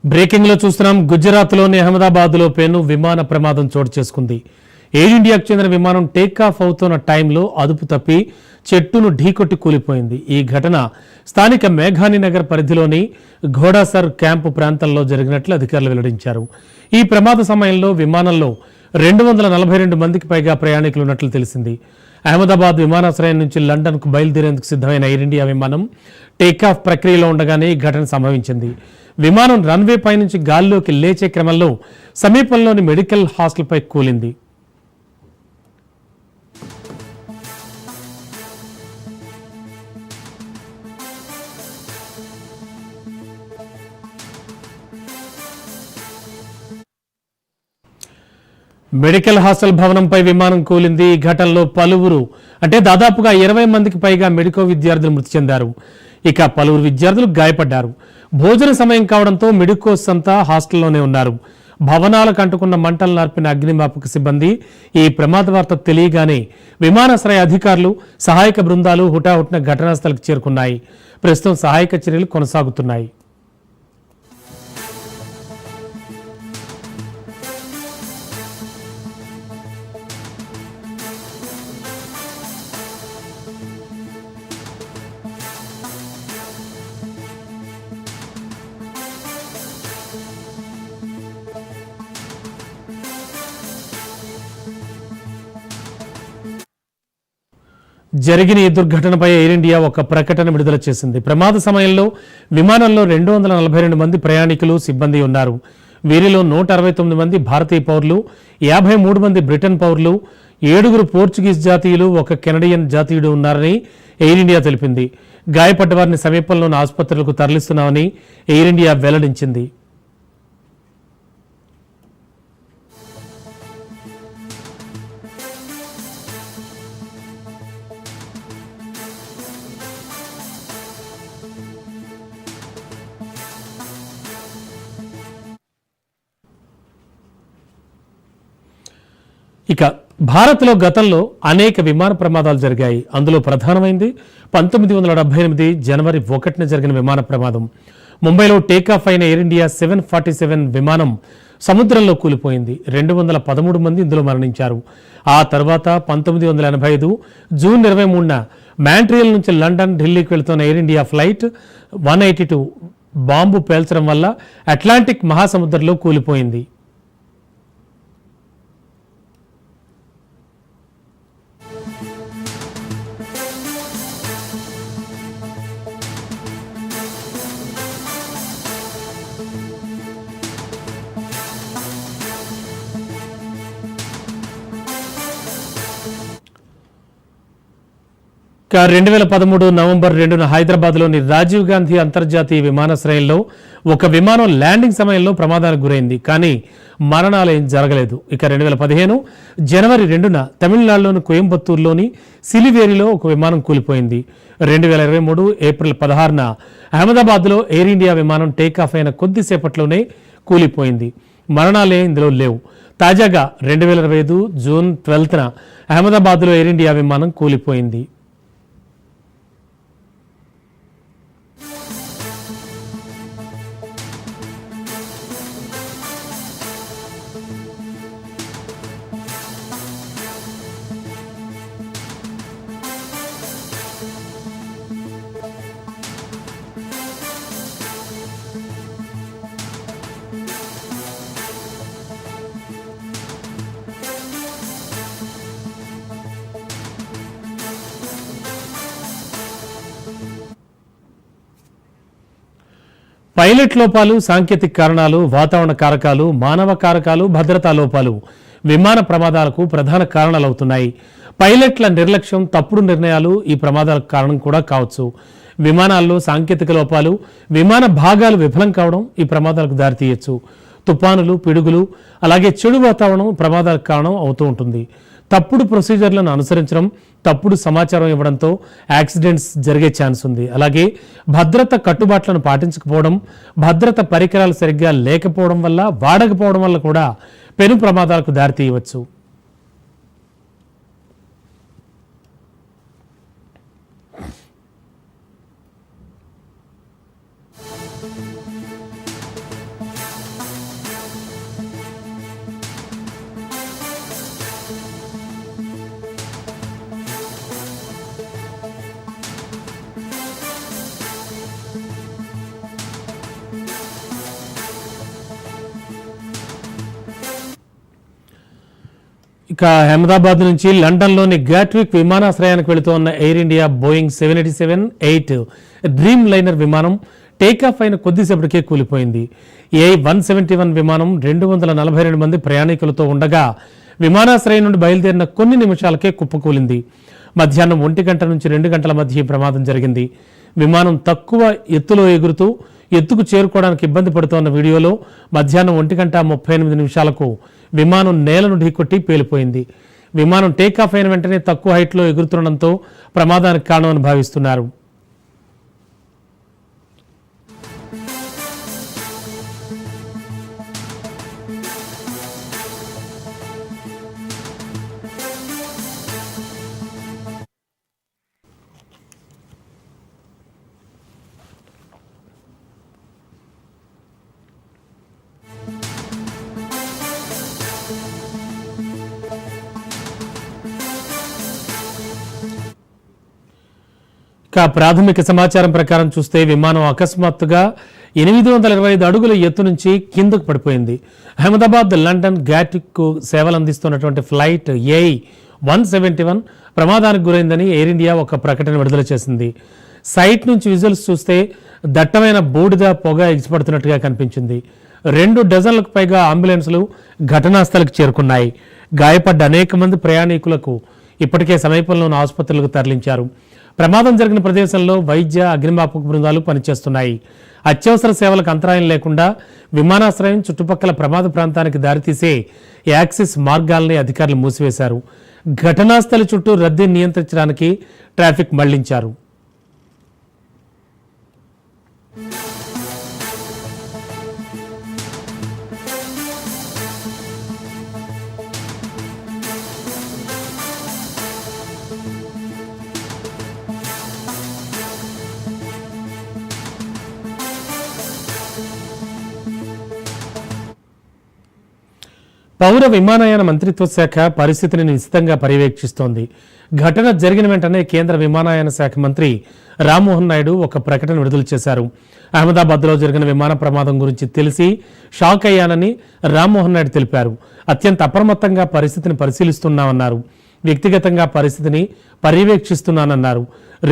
Breaking లో చూస్తున్నాం. గుజరాత్లోని అహ్మదాబాద్లో పెను విమాన ప్రమాదం చోటు చేసుకుంది. ఎయిర్ ఇండియాకు చెందిన విమానం టేక్ ఆఫ్ అవుతున్న టైంలో అదుపు తప్పి చెట్టును ఢీకొట్టి కూలిపోయింది. ఈ ఘటన స్థానిక మేఘాని నగర్ పరిధిలోని ఘోడాసర్ క్యాంపు ప్రాంతంలో జరిగినట్లు అధికారులు వెల్లడించారు. ఈ ప్రమాద సమయంలో విమానంలో 242 మందికి పైగా ప్రయాణికులు ఉన్నట్లు తెలిసింది. అహ్మదాబాద్ విమానాశ్రయం నుంచి లండన్కు బయలుదేరేందుకు సిద్ధమైన ఎయిర్ ఇండియా విమానం టేకాఫ్ ప్రక్రియలో ఉండగానే ఈ ఘటన సంభవించింది. విమానం రన్వే పై నుంచి గాల్లోకి లేచే క్రమంలో సమీపంలోని మెడికల్ హాస్టల్పై కూలింది. మెడికల్ హాస్టల్ భవనంపై విమానం కూలింది. ఈ ఘటనలో పలువురు దాదాపుగా 20 మందికి పైగా మెడికో విద్యార్థులు మృతి చెందారు. ఇక పలువురు విద్యార్థులు గాయపడ్డారు. భోజన సమయం కావడంతో మెడికోస్ అంతా హాస్టల్లోనే ఉన్నారు. భవనాలకు అంటుకున్న మంటలు నార్పిన అగ్నిమాపక సిబ్బంది ఈ ప్రమాద వార్త తెలియగానే విమానాశ్రయ అధికారులు, సహాయక బృందాలు హుటాహుటిన ఘటనా స్థలికి చేరుకున్నాయి. ప్రస్తుతం సహాయక చర్యలు కొనసాగుతున్నాయి. జరిగిన ఈ దుర్ఘటనపై ఎయిర్ ఇండియా ఒక ప్రకటన విడుదల చేసింది. ప్రమాద సమయంలో విమానంలో 242 మంది ప్రయాణికులు, సిబ్బంది ఉన్నారు. వీరిలో 169 మంది భారతీయ పౌరులు, 53 మంది బ్రిటన్ పౌరులు, 7 పోర్చుగీస్ జాతీయులు, 1 కెనడియన్ జాతీయుడు ఉన్నారని ఎయిర్ ఇండియా తెలిపింది. గాయపడ్డ వారిని సమీపంలోని ఆసుపత్రులకు తరలిస్తున్నామని ఎయిర్ ఇండియా వెల్లడించింది. ఇక భారత్లో గతంలో అనేక విమాన ప్రమాదాలు జరిగాయి. అందులో ప్రధానమైంది 1978 జనవరి 1న జరిగిన విమాన ప్రమాదం. ముంబైలో టేకాఫ్ అయిన ఎయిర్ ఇండియా 747 విమానం సముద్రంలో కూలిపోయింది. 213 మంది ఇందులో మరణించారు. ఆ తర్వాత 1985 జూన్ 23న మాంట్రియల్ నుంచి లండన్, ఢిల్లీకి వెళుతున్న ఎయిర్ ఇండియా ఫ్లైట్ 182 బాంబు పేల్చడం వల్ల అట్లాంటిక్ మహాసముద్రంలో కూలిపోయింది. ఇక 2013 నవంబర్ 2న హైదరాబాద్లోని రాజీవ్ గాంధీ అంతర్జాతీయ విమానాశ్రయంలో ఒక విమానం ల్యాండింగ్ సమయంలో ప్రమాదానికి గురైంది. కానీ మరణాలేం జరగలేదు. ఇక 2015 జనవరి 2న తమిళనాడులోని కోయంబత్తూరులోని సిలివేరిలో ఒక విమానం కూలిపోయింది. 2023 ఏప్రిల్ 16న అహ్మదాబాద్లో ఎయిర్ ఇండియా విమానం టేకాఫ్ అయిన కొద్దిసేపట్లోనే కూలిపోయింది. మరణాలే ఇందులో లేవు. తాజాగా 2025 జూన్ 12న అహ్మదాబాద్లో ఎయిర్ ఇండియా విమానం కూలిపోయింది. పైలట్ లోపాలు, సాంకేతిక కారణాలు, వాతావరణ కారకాలు, మానవ కారకాలు, భద్రతా లోపాలు విమాన ప్రమాదాలకు ప్రధాన కారణాలవుతున్నాయి. పైలట్ల నిర్లక్ష్యం, తప్పుడు నిర్ణయాలు ఈ ప్రమాదాలకు కారణం కూడా కావచ్చు. విమానాల్లో సాంకేతిక లోపాలు, విమాన భాగాలు విఫలం కావడం ఈ ప్రమాదాలకు దారితీయచ్చు. తుపానులు, పిడుగులు, అలాగే చెడు వాతావరణం ప్రమాదాలకు కారణం అవుతూ ఉంటుంది. తప్పుడు ప్రొసీజర్లను అనుసరించడం, తప్పుడు సమాచారం ఇవ్వడంతో యాక్సిడెంట్స్ జరిగే ఛాన్స్ ఉంది. అలాగే భద్రత కట్టుబాట్లను పాటించకపోవడం, భద్రత పరికరాలు సరిగ్గా లేకపోవడం వల్ల, వాడకపోవడం వల్ల కూడా పెను ప్రమాదాలకు దారితీయవచ్చు. ఇక అహ్మదాబాద్ నుంచి లండన్లోని గాట్విక్ విమానాశ్రయానికి వెళుతోన్న Air India Boeing 787-8 Dreamliner విమానం టేకాఫ్ అయిన కొద్దిసేపటికే కూలిపోయింది. A171 విమానం 242 మంది ప్రయాణికులతో ఉండగా విమానాశ్రయం నుండి బయలుదేరిన కొన్ని నిమిషాలకే కుప్పకూలింది. మధ్యాహ్నం 1 గంట నుంచి 2 గంటల మధ్య ఈ ప్రమాదం జరిగింది. విమానం తక్కువ ఎత్తులో ఎగురుతూ ఎత్తుకు చేరుకోవడానికి ఇబ్బంది పడుతోన్న వీడియోలో మధ్యాహ్నం 1 గంట 38 నిమిషాలకు విమానం నేలను ఢీకొట్టి పేలిపోయింది. విమానం టేకాఫ్ అయిన వెంటనే తక్కువ హైట్లో ఎగురుతుండడంతో ప్రమాదానికి కారణమని భావిస్తున్నారు. ప్రాథమిక సమాచారం ప్రకారం చూస్తే విమానం అకస్మాత్తుగా 825 అడుగుల ఎత్తు నుంచి కిందకు పడిపోయింది. అహ్మదాబాద్ లండన్ గాట్విక్ సేవలు అందిస్తున్నటువంటి ఫ్లైట్ A171 ప్రమాదానికి గురైందని ఎయిర్ ఇండియా ఒక ప్రకటన విడుదల చేసింది. సైట్ నుంచి విజువల్స్ చూస్తే దట్టమైన బూడిద పొగ ఎగిసిపడుతున్నట్టుగా కనిపించింది. 2 డజన్లకు పైగా అంబులెన్సులు ఘటనా స్థలికి చేరుకున్నాయి. గాయపడ్డ అనేక మంది ప్రయాణికులకు ఇప్పటికే సమీపంలోని ఆసుపత్రులకు తరలించారు. ప్రమాదం జరిగిన ప్రదేశంలో వైద్య అగ్నిమాపక బృందాలు పనిచేస్తున్నాయి. అత్యవసర సేవలకు అంతరాయం లేకుండా విమానాశ్రయం చుట్టుపక్కల ప్రమాద ప్రాంతానికి దారితీసే యాక్సిస్ మార్గాల్ని అధికారులు మూసివేశారు. ఘటనా స్థలి చుట్టూ రద్దీని నియంత్రించడానికి ట్రాఫిక్ మళ్లించారు. పౌర విమానయాన మంత్రిత్వ శాఖ పరిస్థితిని నిశితంగా పర్యవేక్షిస్తోంది. ఘటన జరిగిన వెంటనే కేంద్ర విమానయాన శాఖ మంత్రి రామ్మోహన్ నాయుడు ఒక ప్రకటన విడుదల చేశారు. అహ్మదాబాద్లో జరిగిన విమాన ప్రమాదం గురించి తెలిసి షాక్ అయ్యానని రామ్మోహన్ నాయుడు తెలిపారు. అత్యంత అప్రమత్తంగా పరిస్థితిని పరిశీలిస్తున్నామన్నారు. వ్యక్తిగతంగా పరిస్థితిని పర్యవేక్షిస్తున్నానన్నారు.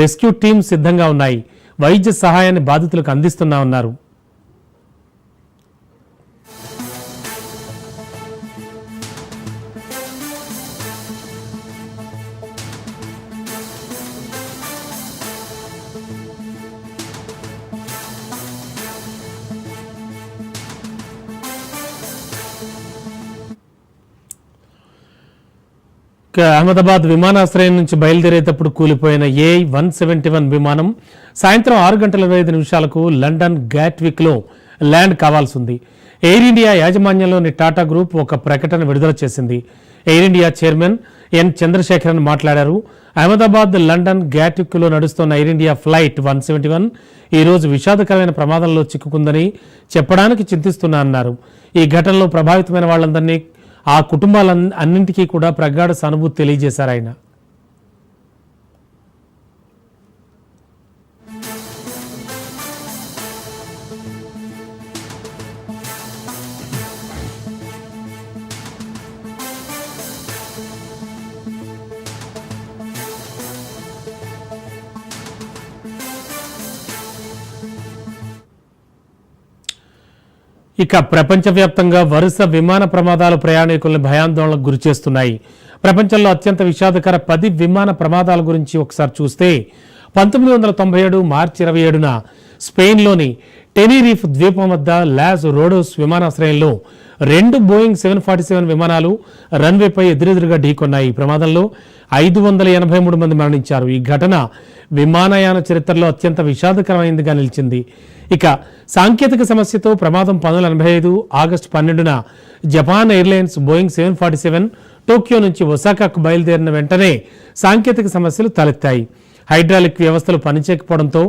రెస్క్యూ టీం సిద్ధంగా ఉన్నాయి. వైద్య సహాయాన్ని బాధితులకు అందిస్తున్నామన్నారు. అహ్మదాబాద్ విమానాశ్రయం నుంచి బయలుదేరేటప్పుడు కూలిపోయిన A171 విమానం సాయంత్రం 6 గంటల 25 నిమిషాలకు లండన్ గాట్విక్లో ల్యాండ్ కావాల్సి ఉంది. ఎయిర్ ఇండియా యాజమాన్యంలోని టాటా గ్రూప్ ఒక ప్రకటన విడుదల చేసింది. Air India chairman N Chandrasekaran మాట్లాడారు. అహ్మదాబాద్ లండన్ గాట్విక్లో నడుస్తున్న ఎయిర్ ఇండియా ఫ్లైట్ 171 ఈరోజు విషాదకరమైన ప్రమాదంలో చిక్కుకుందని చెప్పడానికి చింతిస్తున్నారన్నారు. ఈ ఘటనలో ప్రభావితమైన వాళ్ళందరినీ ఆ కుటుంబాలన్నింటికీ కూడా ప్రగాఢ సానుభూతి తెలియజేశారు ఆయన. ఇక ప్రపంచవ్యాప్తంగా వరుస విమాన ప్రమాదాలు ప్రయాణికులను భయాందోళనకు గురిచేస్తున్నాయి. ప్రపంచంలో అత్యంత విషాదకర 10 విమాన ప్రమాదాల గురించి ఒకసారి చూస్తే 1997 మార్చి 27న స్పెయిన్లోని టెనిరీఫ్ ద్వీపం వద్ద లాస్ రోడోస్ విమానాశ్రయంలో 2 బోయింగ్ 747 విమానాలు రన్వేపై ఎదురెదురుగా ఢీకొన్నాయి. ఈ ప్రమాదంలో 583 మంది మరణించారు. ఈ ఘటన విమానయాన చరిత్రలో అత్యంత విషాదకరమైనదిగా నిలిచింది. ఇక సాంకేతిక సమస్యతో ప్రమాదం 1985 ఆగస్టు 12న జపాన్ ఎయిర్లైన్స్ బోయింగ్ 747 టోక్యో నుంచి ఒసాకాకు బయలుదేరిన వెంటనే సాంకేతిక సమస్యలు తలెత్తాయి. హైడ్రాలిక్ వ్యవస్థలు పనిచేయకపోవడంతో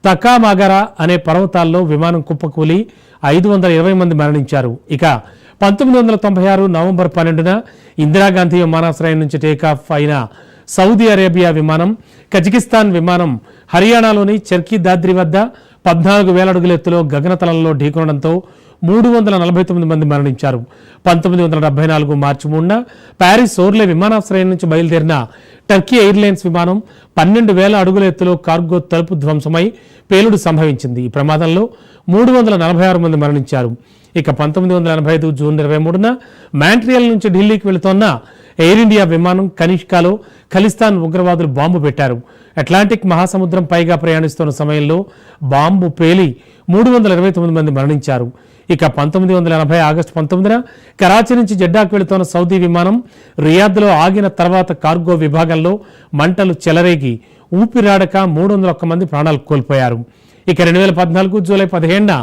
తకామాగరా అనే పర్వతాల్లో విమానం కుప్పకూలి 520 మంది మరణించారు. ఇక 1996 నవంబర్ 12న ఇందిరాగాంధీ విమానాశ్రయం నుంచి టేకాఫ్ అయిన సౌదీ అరేబియా విమానం కజకిస్తాన్ విమానం హర్యానాలోని చర్కీ దాద్రి వద్ద 14,000 అడుగుల ఎత్తులో గగనతలంలో ఢీకొనడంతో 349 మంది మరణించారు. 1974 మార్చి 3న ప్యారిస్ ఓర్లే విమానాశ్రయం నుంచి బయలుదేరిన టర్కీ ఎయిర్లైన్స్ విమానం 12,000 అడుగుల ఎత్తులో కార్గో తలుపు ధ్వంసమై పేలుడు సంభవించింది. ఈ ప్రమాదంలో 346 మంది మరణించారు. ఇక 1985 జూన్ 23న మాంట్రియల్ నుంచి ఢిల్లీకి వెళుతోన్న ఎయిర్ ఇండియా విమానం కనిష్కాలో ఖలిస్తాన్ ఉగ్రవాదులు బాంబు పెట్టారు. అట్లాంటిక్ మహాసముద్రం పైగా ప్రయాణిస్తున్న సమయంలో బాంబు పేలి 329 మంది మరణించారు. ఇక 1980 ఆగస్టు 19న కరాచీ నుంచి జెడ్డాకు వెళుతున్న సౌదీ విమానం రియాద్లో ఆగిన తర్వాత కార్గో విభాగంలో మంటలు చెలరేగి ఊపిరాడక 301 మంది ప్రాణాలు కోల్పోయారు. ఇక 2014 జూలై 15న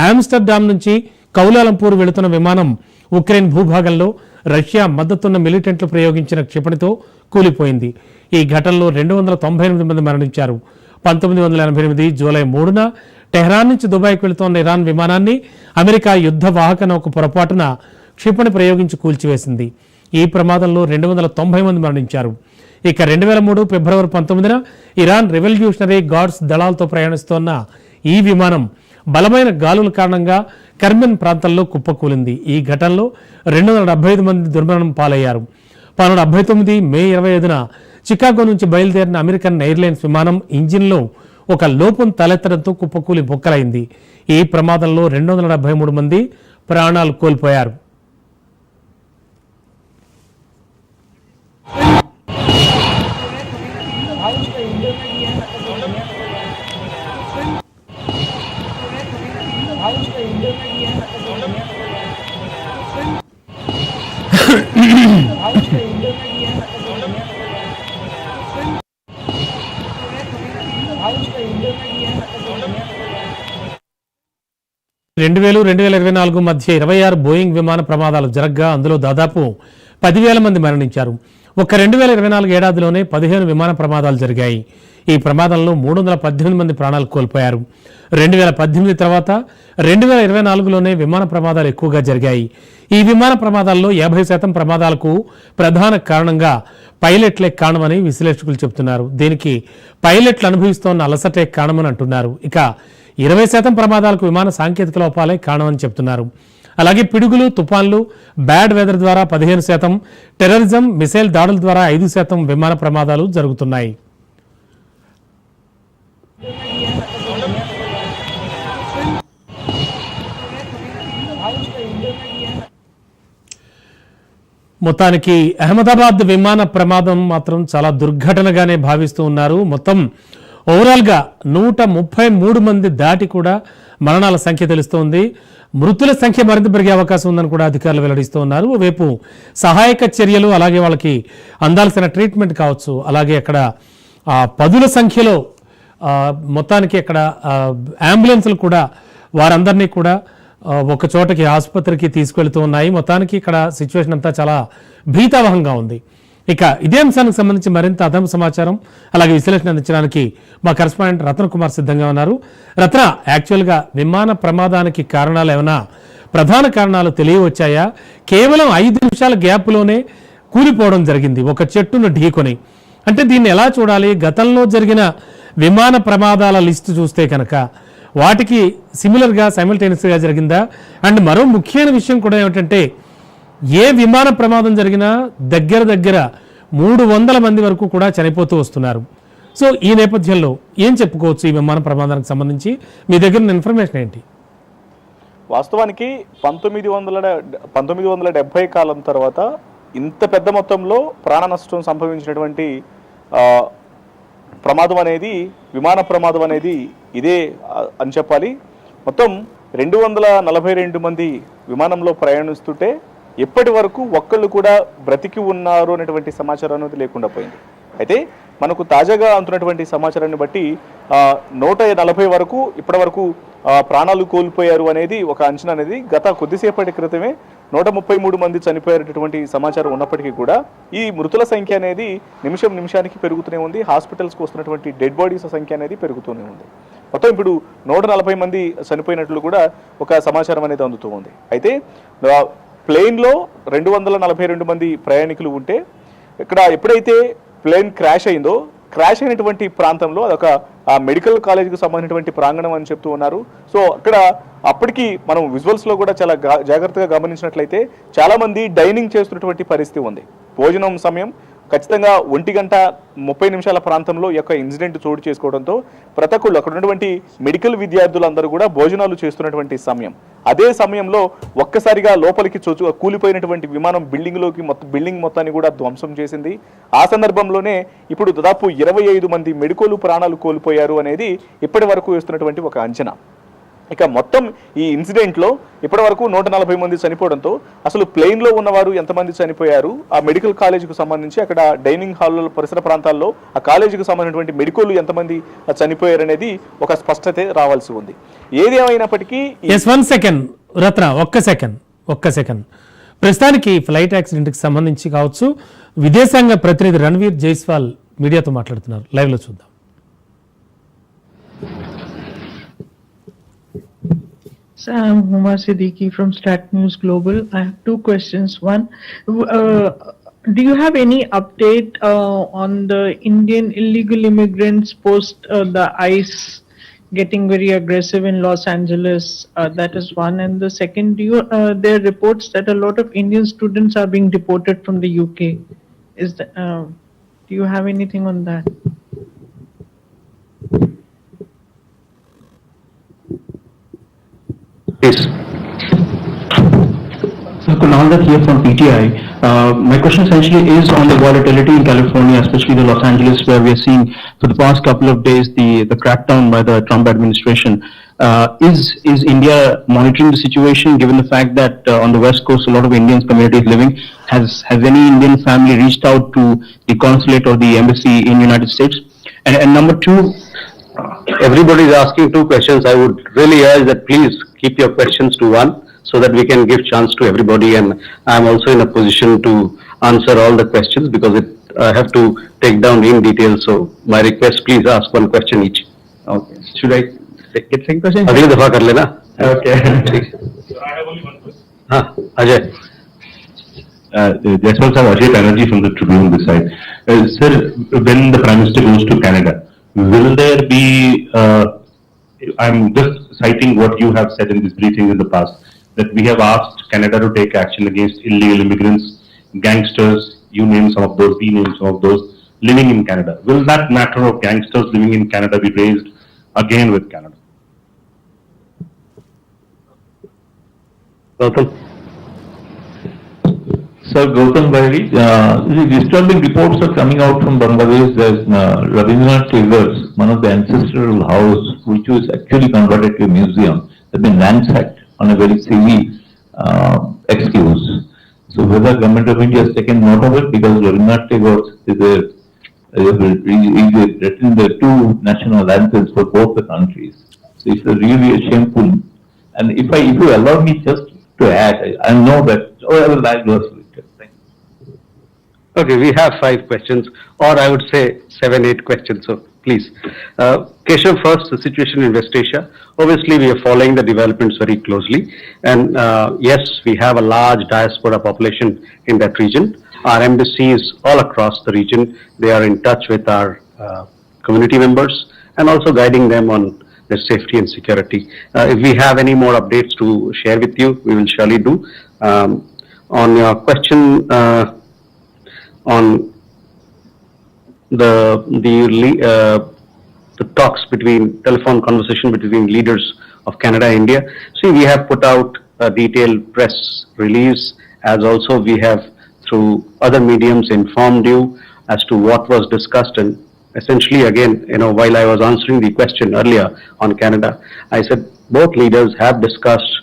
ఆమ్స్టర్డామ్ నుంచి కౌలాలంపూర్ వెళుతున్న విమానం ఉక్రెయిన్ భూభాగంలో రష్యా మద్దతున్న మిలిటెంట్లు ప్రయోగించిన క్షిపణితో కూలిపోయింది. ఈ ఘటనలో 298 మంది మరణించారు. 1988 జూలై 3న టెహ్రాన్ నుంచి దుబాయ్కి వెళుతోన్న ఇరాన్ విమానాన్ని అమెరికా యుద్ధ వాహక నౌక పొరపాటున క్షిపణి ప్రయోగించి కూల్చివేసింది. ఈ ప్రమాదంలో 290 మంది మరణించారు. ఇక 2003 ఫిబ్రవరి 19న ఇరాన్ రెవల్యూషనరీ గార్డ్స్ దళాలతో ప్రయాణిస్తోన్న ఈ విమానం బలమైన గాలుల కారణంగా కర్మెన్ ప్రాంతంలో కుప్పకూలింది. ఈ ఘటనలో 275 మంది దుర్మరణం పాలయ్యారు. 1979 మే 25న చికాగో నుంచి బయలుదేరిన అమెరికన్ ఎయిర్లైన్స్ విమానం ఇంజిన్లో ఒక లోపం తలెత్తడంతో కుప్పకూలి బొక్కలైంది. ఈ ప్రమాదంలో 273 మంది ప్రాణాలు కోల్పోయారు. రెండు 2024 మధ్య 26 బోయింగ్ విమాన ప్రమాదాలు జరగ్గా అందులో దాదాపు 10,000 మంది మరణించారు. ఒక్క 2024 ఏడాదిలోనే 15 విమాన ప్రమాదాలు జరిగాయి. ఈ ప్రమాదంలో 318 మంది ప్రాణాలు కోల్పోయారు. 2018 తర్వాత 2024లోనే విమాన ప్రమాదాలు ఎక్కువగా జరిగాయి. ఈ విమాన ప్రమాదాల్లో 50% ప్రమాదాలకు ప్రధాన కారణంగా పైలట్లే కారణమని విశ్లేషకులు చెబుతున్నారు. దీనికి పైలట్లు అనుభవిస్తోన్న అలసటే కారణమని అంటున్నారు. ఇక 20% ప్రమాదాలకు విమాన సాంకేతిక లోపాలే కారణమని చెబుతున్నారు. అలాగే పిడుగులు, తుఫాన్లు, బ్యాడ్ వెదర్ ద్వారా 15%, టెర్రరిజం, మిసైల్ దాడుల ద్వారా 5% విమాన ప్రమాదాలు జరుగుతున్నాయి. మొత్తానికి అహ్మదాబాద్ విమాన ప్రమాదం మాత్రం చాలా దుర్ఘటనగానే భావిస్తూ ఉన్నారు. మొత్తం ఓవరాల్గా 133 మంది దాటి కూడా మరణాల సంఖ్య తెలుస్తోంది. మృతుల సంఖ్య మరింత పెరిగే అవకాశం ఉందని కూడా అధికారులు వెల్లడిస్తూ ఉన్నారు. ఓవైపు సహాయక చర్యలు, అలాగే వాళ్ళకి అందాల్సిన ట్రీట్మెంట్ కావచ్చు, అలాగే అక్కడ పదుల సంఖ్యలో మొత్తానికి అక్కడ అంబులెన్సులు కూడా వారందరినీ కూడా ఒక చోటకి ఆసుపత్రికి తీసుకెళ్తూ ఉన్నాయి. మొత్తానికి ఇక్కడ సిచ్యువేషన్ అంతా చాలా భీతావహంగా ఉంది. ఇక ఇదే అంశానికి సంబంధించి మరింత అదనపు సమాచారం అలాగే విశ్లేషణ అందించడానికి మా కరెస్పాండెంట్ రత్న కుమార్ సిద్ధంగా ఉన్నారు. రత్న, యాక్చువల్గా విమాన ప్రమాదానికి కారణాలు ఏమైనా ప్రధాన కారణాలు తెలియవచ్చాయా? కేవలం 5 నిమిషాల గ్యాప్లోనే కూలిపోవడం జరిగింది ఒక చెట్టును ఢీకొని. అంటే దీన్ని ఎలా చూడాలి? గతంలో జరిగిన విమాన ప్రమాదాల లిస్టు చూస్తే కనుక వాటికి సిమిలర్గా సైమల్టేనియస్గా జరిగిందా? అండ్ మరో ముఖ్యమైన విషయం కూడా ఏమిటంటే, ఏ విమాన ప్రమాదం జరిగినా దగ్గర 300 మంది వరకు కూడా చనిపోతూ వస్తున్నారు. సో ఈ నేపథ్యంలో ఏం చెప్పుకోవచ్చు ఈ విమాన ప్రమాదానికి సంబంధించి? మీ దగ్గర ఉన్న ఇన్ఫర్మేషన్ ఏంటి? వాస్తవానికి 1970 కాలం తర్వాత ఇంత పెద్ద మొత్తంలో ప్రాణ నష్టం సంభవించినటువంటి ప్రమాదం అనేది విమాన ప్రమాదం అనేది ఇదే అని చెప్పాలి. మొత్తం 242 మంది విమానంలో ప్రయాణిస్తుంటే ఎప్పటి వరకు ఒక్కళ్ళు కూడా బ్రతికి ఉన్నారు అనేటువంటి సమాచారం అనేది లేకుండా పోయింది. అయితే మనకు తాజాగా అందుతున్నటువంటి సమాచారాన్ని బట్టి 140 వరకు ఇప్పటి వరకు ప్రాణాలు కోల్పోయారు అనేది ఒక అంచనా అనేది గత కొద్దిసేపటి క్రితమే 133 మంది చనిపోయేటటువంటి సమాచారం ఉన్నప్పటికీ కూడా ఈ మృతుల సంఖ్య అనేది నిమిషానికి పెరుగుతూనే ఉంది. హాస్పిటల్స్కి వస్తున్నటువంటి డెడ్ బాడీస్ సంఖ్య అనేది పెరుగుతూనే ఉంది. మొత్తం ఇప్పుడు 140 మంది చనిపోయినట్లు కూడా ఒక సమాచారం అనేది అందుతూ ఉంది. అయితే ప్లేన్లో 242 మంది ప్రయాణికులు ఉంటే ఇక్కడ ఎప్పుడైతే ప్లేన్ క్రాష్ అయిందో క్రాష్ అయినటువంటి ప్రాంతంలో అదొక మెడికల్ కాలేజీకి సంబంధించినటువంటి ప్రాంగణం అని చెప్తూ ఉన్నారు. సో అక్కడ అప్పటికి మనం విజువల్స్లో కూడా చాలా జాగ్రత్తగా గమనించినట్లయితే చాలామంది డైనింగ్ చేస్తున్నటువంటి పరిస్థితి ఉంది. భోజనం సమయం ఖచ్చితంగా 1:30 ప్రాంతంలో ఈ యొక్క ఇన్సిడెంట్ చోటు చేసుకోవడంతో ప్రతి ఒక్కళ్ళు అక్కడ ఉన్నటువంటి మెడికల్ విద్యార్థులందరూ కూడా భోజనాలు చేస్తున్నటువంటి సమయం. అదే సమయంలో ఒక్కసారిగా లోపలికి కూలిపోయినటువంటి విమానం బిల్డింగ్ మొత్తాన్ని కూడా ధ్వంసం చేసింది. ఆ సందర్భంలోనే ఇప్పుడు దాదాపు 25 మంది మెడికోలు ప్రాణాలు కోల్పోయారు అనేది ఇప్పటి వరకు వేస్తున్నటువంటి ఒక అంచనా. ఇక మొత్తం ఈ ఇన్సిడెంట్లో ఇప్పటి వరకు 140 మంది చనిపోవడంతో అసలు ప్లేన్లో ఉన్నవారు ఎంతమంది చనిపోయారు, ఆ మెడికల్ కాలేజీకి సంబంధించి అక్కడ డైనింగ్ హాల్లో పరిసర ప్రాంతాల్లో ఆ కాలేజీకి సంబంధించినటువంటి మెడికోలు ఎంతమంది చనిపోయారు అనేది ఒక స్పష్టత రావాల్సి ఉంది. ఏది ఏమైనప్పటికీ ఒక్క సెకండ్ ప్రస్తుతానికి ఫ్లైట్ యాక్సిడెంట్కి సంబంధించి కావచ్చు విదేశాంగ ప్రతినిధి రణ్వీర్ జైస్వాల్ మీడియాతో మాట్లాడుతున్నారు. లైవ్లో చూద్దాం. So, I'm Huma Siddiqui from Stat News Global. I have two questions. One, do you have any update on the Indian illegal immigrants post the ICE getting very aggressive in Los Angeles? That is one. And the second, there are reports that a lot of Indian students are being deported from the UK. Do you have anything on that? Yes. So Kunal Dutt here from PTI. My question essentially is on the volatility in California, especially the Los Angeles, where we are seeing for the past couple of days the crackdown by the Trump administration. Is India monitoring the situation, given the fact that on the West Coast a lot of Indian communities living? Has any Indian family reached out to the consulate or the embassy in the United States? And number two, everybody is asking two questions. I would really urge that please keep your questions to one so that we can give chance to everybody, and I am also in a position to answer all the questions because I have to take down in detail. So my request, please ask one question each. Okay. Should I get second question? अगली दफा कर लेना. Okay. So I have only one question. हाँ, Ajay. Jaswal sir, Ajay Banerjee from the Tribune this side. Sir, when the Prime Minister goes to Canada, will there be, I'm just citing what you have said in this briefing in the past, that we have asked Canada to take action against illegal immigrants, gangsters, you name some of those, we name some of those, living in Canada. Will that matter of gangsters living in Canada be raised again with Canada? Gautam. Sir, Gautam Bahri, disturbing reports are coming out from Bangladesh that Rabindranath Tagore's, one of the ancestral house, which was actually converted to a museum, has been ransacked on a very silly excuse. So whether Government of India has taken note of it, because Rabindranath Tagore is written the two national anthems for both the countries. So it's really a shameful. And if you allow me just to add, I know that, I will add those. Okay, we have 5 questions, or I would say 7, 8 questions, so please. Keshav, first, the situation in West Asia. Obviously, we are following the developments very closely. And yes, we have a large diaspora population in that region. Our embassies all across the region, they are in touch with our community members and also guiding them on their safety and security. If we have any more updates to share with you, we will surely do. On your question, on the talks telephone conversation between leaders of Canada and India. See, we have put out a detailed press release, as also we have through other mediums informed you as to what was discussed, essentially, again, while I was answering the question earlier on Canada, I said both leaders have discussed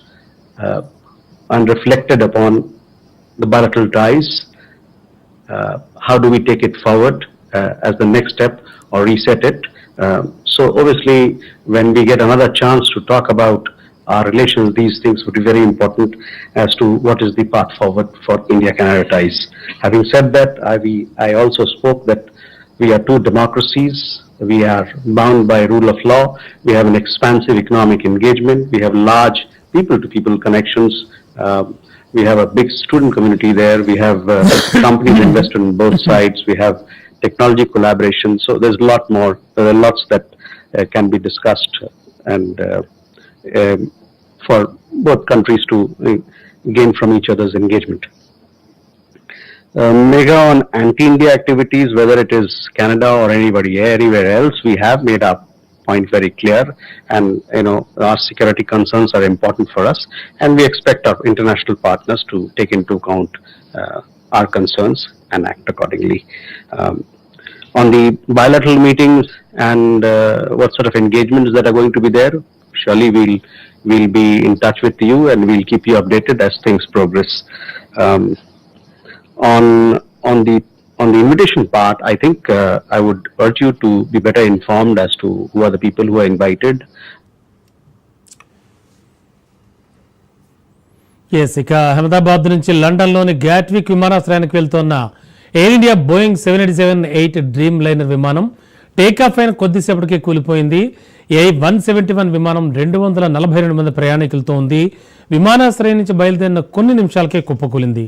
and reflected upon the bilateral ties. How do we take it forward as the next step or reset it? So obviously, when we get another chance to talk about our relations, these things would be very important as to what is the path forward for India-Canada ties. Having said that, I also spoke that we are two democracies. We are bound by rule of law. We have an expansive economic engagement. We have large people-to-people connections. We have a big student community there. We have companies invested on both sides. We have technology collaboration. So there's a lot more. There are lots that can be discussed and for both countries to gain from each other's engagement. Megha, on anti-India activities, whether it is Canada or anywhere else, we have made our point very clear, and our security concerns are important for us, and we expect our international partners to take into account our concerns and act accordingly. On the bilateral meetings and what sort of engagements that are going to be there, surely we'll be in touch with you and we'll keep you updated as things progress. On the invitation part, I think I would urge you to be better informed as to who are the people who are invited. Yes, ఇక అహ్మదాబాద్ నుంచి లండన్లోని Gatwick విమానాశ్రయానికి వెళ్తున్న Air India Boeing 787-8 Dreamliner విమానం takeoff అయిన కొద్దిసేపటికే కూలిపోయింది. A171 విమానం 242 మంది ప్రయాణికులతో ఉంది. విమానాశ్రయం నుంచి బయలుదేరిన కొన్ని నిమిషాలకే కుప్పకూలింది.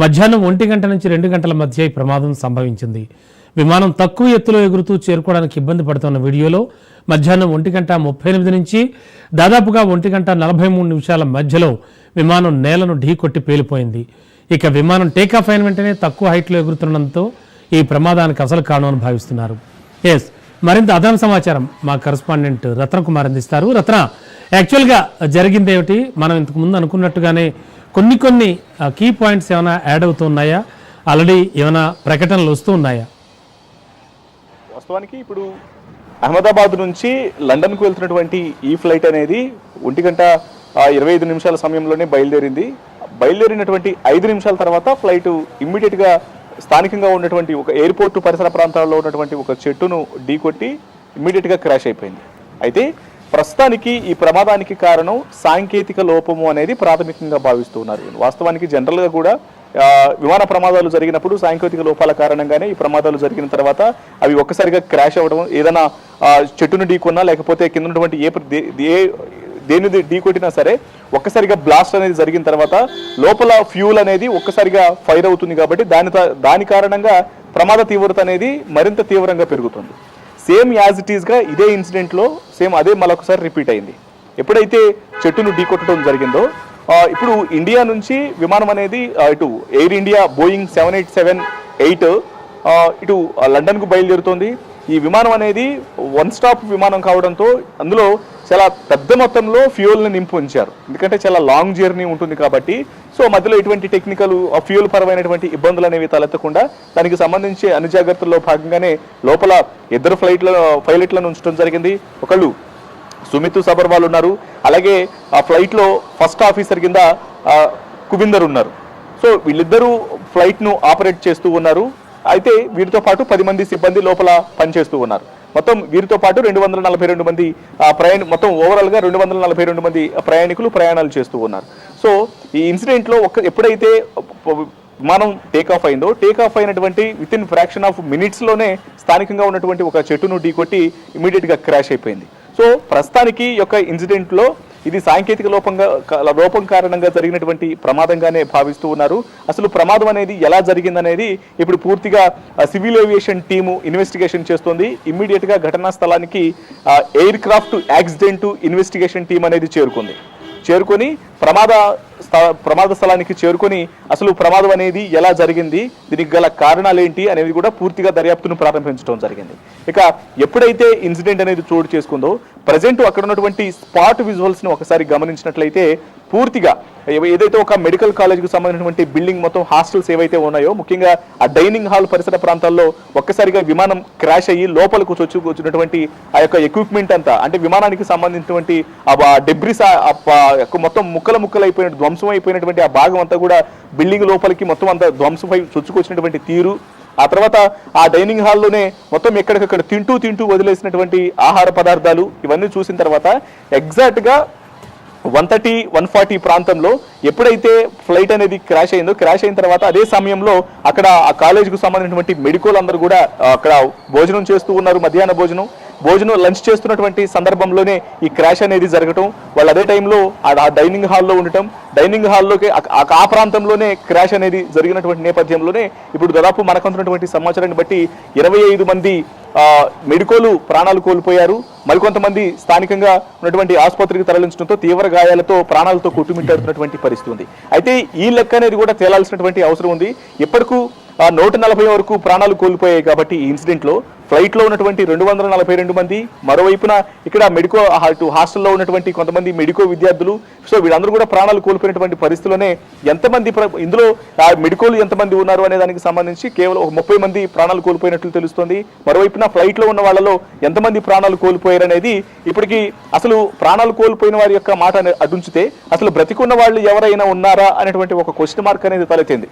మధ్యాహ్నం 1 గంట నుంచి 2 గంటల మధ్య ఈ ప్రమాదం సంభవించింది. విమానం తక్కువ ఎత్తులో ఎగురుతూ చేరుకోవడానికి ఇబ్బంది పడుతున్న వీడియోలో మధ్యాహ్నం 1:38 నుంచి దాదాపుగా 1:43 మధ్యలో విమానం నేలను ఢీకొట్టి పేలిపోయింది. ఇక విమానం టేకాఫ్ అయిన వెంటనే తక్కువ హైట్లో ఎగురుతుండడంతో ఈ ప్రమాదానికి అసలు కారణం అని భావిస్తున్నారు. ఎస్, మరింత అదనపు సమాచారం మా కరెస్పాండెంట్ రత్న కుమార్ అందిస్తారు. రత్న, యాక్చువల్గా జరిగింది ఏమిటి? మనం ఇంతకు ముందు అనుకున్నట్టుగానే కొన్ని కీ పాయింట్స్ ఏమైనా యాడ్ అవుతున్నాయా? ఆల్రెడీ ఏమైనా ప్రకటనలు వస్తూ ఉన్నాయా? వాస్తవానికి ఇప్పుడు అహ్మదాబాద్ నుంచి లండన్కు వెళ్తున్నటువంటి ఈ ఫ్లైట్ అనేది 1:25 సమయంలోనే బయలుదేరినటువంటి 5 నిమిషాల తర్వాత ఫ్లైట్ ఇమ్మీడియట్గా స్థానికంగా ఉన్నటువంటి ఒక ఎయిర్పోర్ట్ పరిసర ప్రాంతాల్లో ఉన్నటువంటి ఒక చెట్టును ఢీకొట్టి ఇమ్మీడియట్గా క్రాష్ అయిపోయింది. అయితే ప్రస్తుతానికి ఈ ప్రమాదానికి కారణం సాంకేతిక లోపము అనేది ప్రాథమికంగా భావిస్తున్నారు. వాస్తవానికి జనరల్గా కూడా విమాన ప్రమాదాలు జరిగినప్పుడు సాంకేతిక లోపాల కారణంగానే ఈ ప్రమాదాలు జరిగిన తర్వాత అవి ఒక్కసారిగా క్రాష్ అవ్వడం, ఏదైనా చెట్టును ఢీకొన్నా లేకపోతే కింద ఉన్నటువంటి దేని ఢీకొట్టినా సరే ఒక్కసారిగా బ్లాస్ట్ అనేది జరిగిన తర్వాత లోపల ఫ్యూల్ అనేది ఒక్కసారిగా ఫైర్ అవుతుంది. కాబట్టి దాని కారణంగా ప్రమాద తీవ్రత అనేది మరింత తీవ్రంగా పెరుగుతుంది. సేమ్ యాజ్ ఇట్ ఈస్గా ఇదే ఇన్సిడెంట్లో సేమ్ అదే మరొకసారి రిపీట్ అయింది. ఎప్పుడైతే చెట్టును ఢీకొట్టడం జరిగిందో ఇప్పుడు ఇండియా నుంచి విమానం అనేది ఇటు ఎయిర్ ఇండియా బోయింగ్ 787-8 ఇటు లండన్కు బయలుదేరుతోంది. ఈ విమానం అనేది 1 స్టాప్ విమానం కావడంతో అందులో చాలా పెద్ద మొత్తంలో ఫ్యూయల్ని నింపు ఉంచారు. ఎందుకంటే చాలా లాంగ్ జర్నీ ఉంటుంది కాబట్టి. సో మధ్యలో ఎటువంటి టెక్నికల్ ఫ్యూయల్ పరమైనటువంటి ఇబ్బందులు అనేవి తలెత్తకుండా దానికి సంబంధించి అన్ని జాగ్రత్తల్లో భాగంగానే లోపల 2 పైలట్లను ఉంచడం జరిగింది. ఒకళ్ళు సుమిత్ సబర్వాల్ ఉన్నారు, అలాగే ఆ ఫ్లైట్లో ఫస్ట్ ఆఫీసర్ కింద కువిందర్ ఉన్నారు. సో వీళ్ళిద్దరూ ఫ్లైట్ను ఆపరేట్ చేస్తూ ఉన్నారు. అయితే వీరితో పాటు 10 మంది సిబ్బంది లోపల పనిచేస్తూ ఉన్నారు. మొత్తం వీరితో పాటు 242 మంది మొత్తం ఓవరాల్గా 242 మంది ప్రయాణికులు ప్రయాణాలు చేస్తూ ఉన్నారు. సో ఈ ఇన్సిడెంట్లో ఎప్పుడైతే విమానం టేకాఫ్ అయినటువంటి విత్ ఇన్ ఫ్రాక్షన్ ఆఫ్ మినిట్స్లోనే స్థానికంగా ఉన్నటువంటి ఒక చెట్టును ఢీకొట్టి ఇమీడియట్గా క్రాష్ అయిపోయింది. సో ప్రస్తుతానికి యొక్క ఇన్సిడెంట్లో ఇది సాంకేతిక లోపం కారణంగా జరిగినటువంటి ప్రమాదంగానే భావిస్తూ ఉన్నారు. అసలు ప్రమాదం అనేది ఎలా జరిగిందనేది ఇప్పుడు పూర్తిగా సివిల్ ఏవియేషన్ టీము ఇన్వెస్టిగేషన్ చేస్తోంది. ఇమ్మీడియట్గా ఘటనా స్థలానికి air craft accident investigation team అనేది చేరుకొని ప్రమాద స్థలానికి చేరుకొని అసలు ప్రమాదం అనేది ఎలా జరిగింది, దీనికి గల కారణాలు ఏంటి అనేది కూడా పూర్తిగా దర్యాప్తును ప్రారంభించడం జరిగింది. ఇక ఎప్పుడైతే ఇన్సిడెంట్ అనేది చోటు చేసుకుందో ప్రజెంట్ అక్కడ ఉన్నటువంటి స్పాట్ విజువల్స్ని ఒకసారి గమనించినట్లయితే పూర్తిగా ఏదైతే ఒక మెడికల్ కాలేజ్కి సంబంధించినటువంటి బిల్డింగ్ మొత్తం హాస్టల్స్ ఏవైతే ఉన్నాయో ముఖ్యంగా ఆ డైనింగ్ హాల్ పరిసర ప్రాంతాల్లో ఒక్కసారిగా విమానం క్రాష్ అయ్యి లోపలకు వచ్చినటువంటి ఆ యొక్క ఎక్విప్మెంట్ అంతా అంటే విమానానికి సంబంధించినటువంటి ఆ డెబ్రిస్ మొత్తం ముక్కలైపోయిన ధ్వంసం అయిపోయినటువంటి ఆ భాగం అంతా కూడా బిల్డింగ్ లోపలికి మొత్తం అంతా ధ్వంసమై చొచ్చుకొచ్చినటువంటి తీరు, ఆ తర్వాత ఆ డైనింగ్ హాల్లోనే మొత్తం ఎక్కడికక్కడ తింటూ వదిలేసినటువంటి ఆహార పదార్థాలు ఇవన్నీ చూసిన తర్వాత ఎగ్జాక్ట్ గా 130, 140 ప్రాంతంలో ఎప్పుడైతే ఫ్లైట్ అనేది క్రాష్ అయిన తర్వాత అదే సమయంలో అక్కడ ఆ కాలేజీకి సంబంధించినటువంటి మెడికోలు అందరూ కూడా అక్కడ భోజనం చేస్తూ ఉన్నారు, మధ్యాహ్న భోజనం లంచ్ చేస్తున్నటువంటి సందర్భంలోనే ఈ క్రాష్ అనేది జరగటం, వాళ్ళు అదే టైంలో ఆ డైనింగ్ హాల్లో ఉండటం, డైనింగ్ హాల్లోకి ఆ ప్రాంతంలోనే క్రాష్ అనేది జరిగినటువంటి నేపథ్యంలోనే ఇప్పుడు దాదాపు మనకు అందుతున్నటువంటి సమాచారాన్ని బట్టి 25 మంది మెడికోలు ప్రాణాలు కోల్పోయారు, మరికొంతమంది స్థానికంగా ఉన్నటువంటి ఆసుపత్రికి తరలించడంతో తీవ్ర గాయాలతో ప్రాణాలతో కొట్టుమిట్టాడుతున్నటువంటి పరిస్థితి ఉంది. అయితే ఈ లెక్క అనేది కూడా తేలాల్సినటువంటి అవసరం ఉంది. ఇప్పటికూ 140 వరకు ప్రాణాలు కోల్పోయాయి కాబట్టి ఈ ఇన్సిడెంట్ లో ఫ్లైట్ లో ఉన్నటువంటి 242 మంది, మరోవైపున ఇక్కడ మెడికో హాస్టల్లో ఉన్నటువంటి కొంతమంది మెడికో విద్యార్థులు, సో వీళ్ళందరూ కూడా ప్రాణాలు కోల్పోయినటువంటి పరిస్థితుల్లోనే ఎంతమంది ఇందులో మెడికోలు ఎంతమంది ఉన్నారు అనే దానికి సంబంధించి కేవలం 30 మంది ప్రాణాలు కోల్పోయినట్లు తెలుస్తోంది. మరోవైపున ఫ్లైట్ లో ఉన్న వాళ్ళలో ఎంతమంది ప్రాణాలు కోల్పోయారు అనేది ఇప్పటికీ అసలు ప్రాణాలు కోల్పోయిన వారి యొక్క మాట అటుంచితే అసలు బ్రతికున్న వాళ్ళు ఎవరైనా ఉన్నారా అనేటువంటి ఒక క్వశ్చన్ మార్క్ అనేది తలెత్తింది.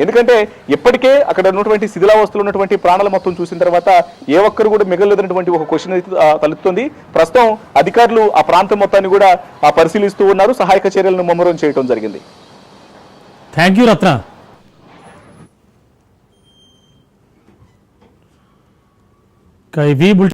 ఎందుకంటే ఇప్పటికే అక్కడ ఉన్నటువంటి శిథిలావస్థలో ఉన్నటువంటి ప్రాణాలు మొత్తం చూసిన తర్వాత ఏ ఒక్కరు కూడా మిగలలేదన్నటువంటి ఒక క్వశ్చన్ అయితే తలెత్తుతుంది. ప్రస్తుతం అధికారులు ఆ ప్రాంతం మొత్తాన్ని కూడా పరిశీలిస్తూ ఉన్నారు, సహాయక చర్యలను ముమ్మరం చేయడం జరిగింది. థ్యాంక్ యూ రత్న. ఇవి